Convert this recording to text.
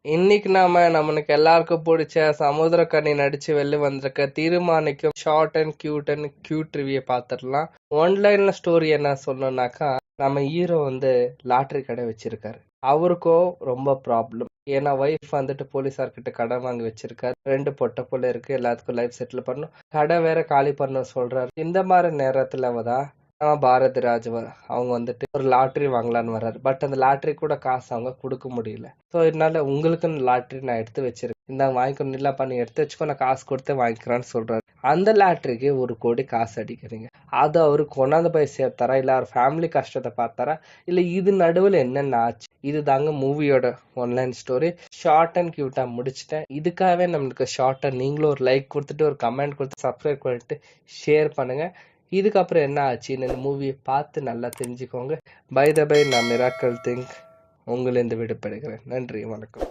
இன்னைக்கு நம்மளுக்கு எல்லாருக்கும் பிடிச்ச சமுத்திரக்கனி நடிச்சு வெளில வந்திருக்க தீர்மானிக்கும் ஷார்ட் அண்ட் கியூட் ரிவ்யூ பார்த்துடலாம். ஒன்லைன்ல ஸ்டோரி என்ன சொல்லணும்னாக்கா, நம்ம ஹீரோ லாட்டரி கடை வச்சிருக்காரு. அவருக்கோ ரொம்ப ப்ராப்ளம். ஏன்னா ஒய்ஃப் போலீஸார்கிட்ட கடன் வாங்கி வச்சிருக்காரு. 2 பொட்ட புள்ள இருக்கு. எல்லாத்துக்கும் லைஃப் செட்டில் பண்ணும். கடை வேற காலி பண்ண சொல்றாரு. இந்த மாதிரி நேரத்துலதான் பாரதி ராஜ் அவங்க ஒரு லாட்டரி வாங்கலான்னு வர்றாரு. பட் அந்த லாட்டரி கூட காசு அவங்க கொடுக்க முடியல. ஸோ இதனால உங்களுக்குன்னு லாட்டரி நான் எடுத்து வச்சிருக்கேன், இந்த வாங்கிக்கணும், இல்ல பண்ணி எடுத்து வச்சுக்கோ, நான் காசு கொடுத்து வாங்கிக்கிறேன்னு சொல்றாரு. அந்த லாட்டரிக்கு 1 கோடி காசு அடிக்கிறீங்க. அது அவரு கொண்டாந்து போய் சேர்த்தாரா, இல்ல அவர் ஃபேமிலி கஷ்டத்தை பார்த்தாரா, இல்ல இது நடுவில் என்னென்ன ஆச்சு? இது தாங்க மூவியோட ஒன்லைன் ஸ்டோரி. ஷார்ட் அண்ட் கியூட்டா முடிச்சிட்டேன். இதுக்காகவே நம்மளுக்கு ஷார்ட்டா நீங்களும் ஒரு லைக் கொடுத்துட்டு, ஒரு கமெண்ட் கொடுத்து, சப்ஸ்கிரைப் பண்ணிட்டு ஷேர் பண்ணுங்க. இதுக்கப்புறம் என்ன ஆச்சுன்னு இந்த மூவியை பார்த்து நல்லா தெரிஞ்சுக்கோங்க. பை த பை, நான் மிராக்கல் திங்க் உங்களிருந்து விடுபடுகிறேன். நன்றி, வணக்கம்.